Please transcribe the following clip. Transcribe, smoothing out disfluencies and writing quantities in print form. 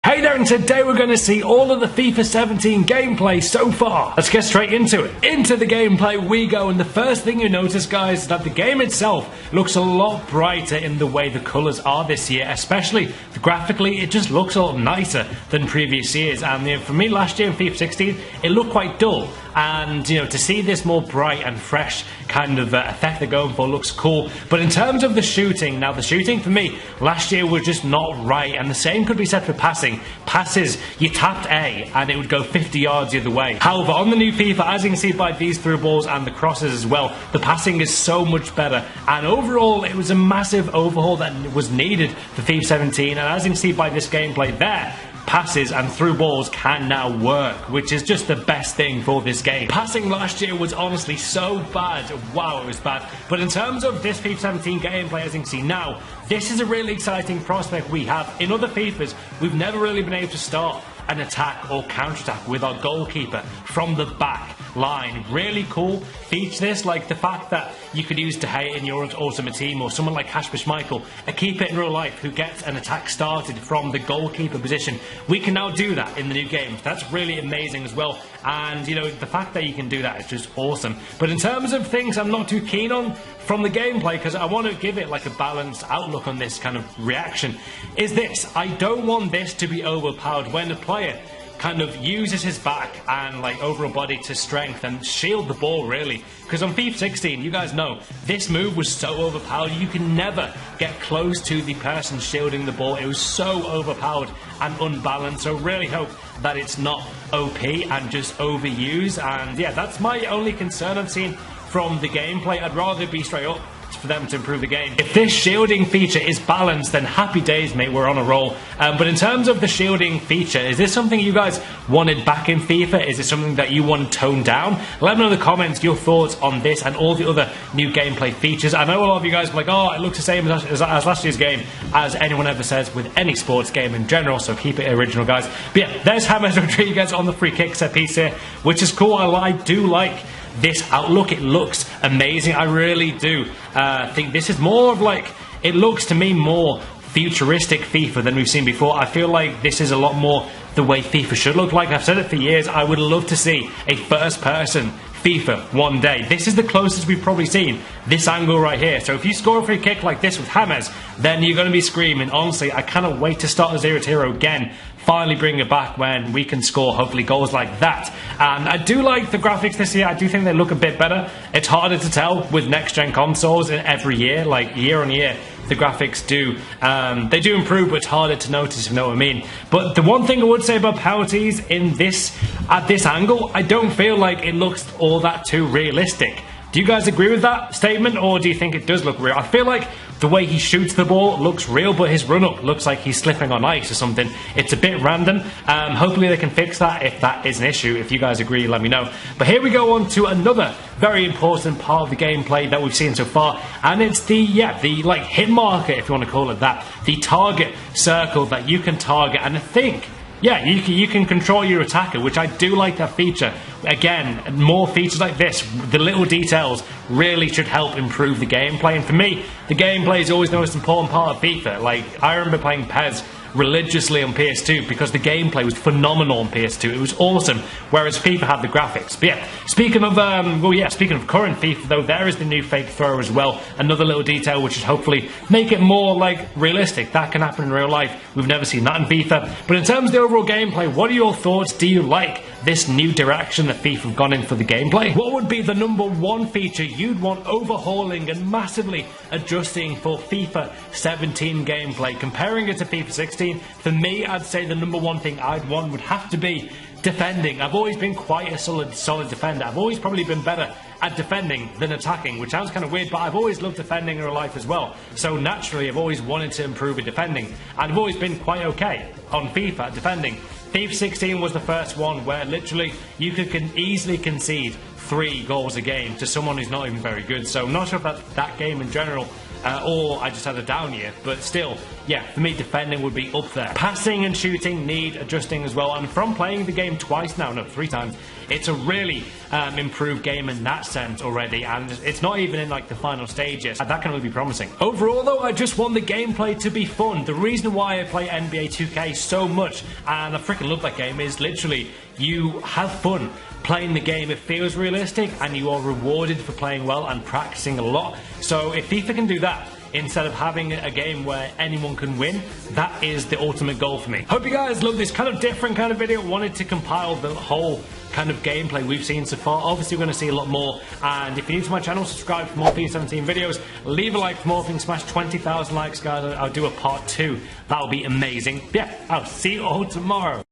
Hey there, and today we're going to see all of the FIFA 17 gameplay so far. Let's get straight into it. Into the gameplay we go, and the first thing you notice, guys, is that the game itself looks a lot brighter in the way the colours are this year, especially graphically. It just looks a lot nicer than previous years, and for me last year in FIFA 16 it looked quite dull, and to see this more bright and fresh kind of effect they're going for looks cool. But in terms of the shooting, now the shooting for me last year was just not right, and the same could be said for passing. Passes, you tapped A and it would go 50 yards the other way. However, on the new FIFA, as you can see by these through balls and the crosses as well, the passing is so much better, and overall it was a massive overhaul that was needed for FIFA 17, and as you can see by this gameplay there, passes and through balls can now work, which is just the best thing for this game. Passing last year was honestly so bad. Wow, it was bad. But in terms of this FIFA 17 gameplay, as you can see now, this is a really exciting prospect we have. In other FIFAs, we've never really been able to start an attack or counter-attack with our goalkeeper from the back line. Really cool feature this, like the fact that you could use De Gea in your ultimate team, or someone like Kasper Schmeichel, a keeper in real life who gets an attack started from the goalkeeper position. We can now do that in the new game. That's really amazing as well, and the fact that you can do that is just awesome. But in terms of things I'm not too keen on from the gameplay, because I want to give it like a balanced outlook on this kind of reaction, is this: I don't want this to be overpowered when the player kind of uses his back and like overall body to strength and shield the ball, really. Because on FIFA 16, you guys know, this move was so overpowered, you can never get close to the person shielding the ball. It was so overpowered and unbalanced, so really hope that it's not OP and just overused. And yeah, that's my only concern I've seen from the gameplay. I'd rather be straight up for them to improve the game. If this shielding feature is balanced, then happy days, mate, we're on a roll. But in terms of the shielding feature, is this something you guys wanted back in FIFA? Is it something that you want toned down? Let me know in the comments your thoughts on this and all the other new gameplay features. I know a lot of you guys are like, oh, it looks the same as last year's game, as anyone ever says with any sports game in general, so keep it original, guys. But yeah, there's James Rodriguez on the free kick set piece here, which is cool. I do like this outlook. It looks amazing. I really do think this is more of like, it looks to me more futuristic FIFA than we've seen before. I feel like this is a lot more the way FIFA should look like. I've said it for years, I would love to see a first person FIFA one day. This is the closest we've probably seen this angle right here. So if you score a free kick like this with James, then you're going to be screaming. Honestly, I cannot wait to start the 0-0 again. Finally bring it back when we can score, hopefully, goals like that. And I do like the graphics this year. I do think they look a bit better. It's harder to tell with next-gen consoles every year, like year on year. The graphics do, they do improve, but it's harder to notice, if you know what I mean. But the one thing I would say about penalties in this, at this angle, I don't feel like it looks all that too realistic. Do you guys agree with that statement, or do you think it does look real? I feel like the way he shoots the ball looks real, but his run-up looks like he's slipping on ice or something. It's a bit random. Hopefully they can fix that. If that is an issue, if you guys agree, let me know. But here we go on to another very important part of the gameplay that we've seen so far, and it's the like hit marker, if you want to call it that, the target circle that you can target. And I think, yeah, you can control your attacker, which I do like that feature. Again, more features like this, the little details, really should help improve the gameplay. And for me, the gameplay is always the most important part of FIFA. Like, I remember playing PES religiously on PS2 because the gameplay was phenomenal on PS2. It was awesome, whereas FIFA had the graphics. But yeah, speaking of current FIFA though, there is the new fake throw as well. Another little detail which should hopefully make it more like realistic. That can happen in real life. We've never seen that in FIFA. But in terms of the overall gameplay, what are your thoughts? Do you like this new direction that FIFA have gone in for the gameplay? What would be the #1 feature you'd want overhauling and massively adjusting for FIFA 17 gameplay? Comparing it to FIFA 16, for me, I'd say the #1 thing I'd want would have to be defending. I've always been quite a solid defender. I've always probably been better at defending than attacking, which sounds kind of weird, but I've always loved defending in real life as well. So naturally, I've always wanted to improve at defending, and I've always been quite okay on FIFA at defending. FIFA 16 was the first one where literally you could easily concede 3 goals a game to someone who's not even very good. So I'm not sure about that game in general, or I just had a down year, but still, yeah, for me, defending would be up there. Passing and shooting need adjusting as well, and from playing the game twice now, no, 3 times, it's a really improved game in that sense already, and it's not even in like the final stages. That can only be promising. Overall though, I just want the gameplay to be fun. The reason why I play NBA 2K so much, and I freaking love that game, is literally you have fun playing the game. It feels realistic and you are rewarded for playing well and practicing a lot. So if FIFA can do that, instead of having a game where anyone can win, that is the ultimate goal for me. Hope you guys love this kind of different kind of video. Wanted to compile the whole kind of gameplay we've seen so far. Obviously we're going to see a lot more, and if you're new to my channel, subscribe for more FIFA 17 videos, leave a like for more things, smash 20,000 likes guys. I'll do a part 2. That'll be amazing. Yeah, I'll see you all tomorrow.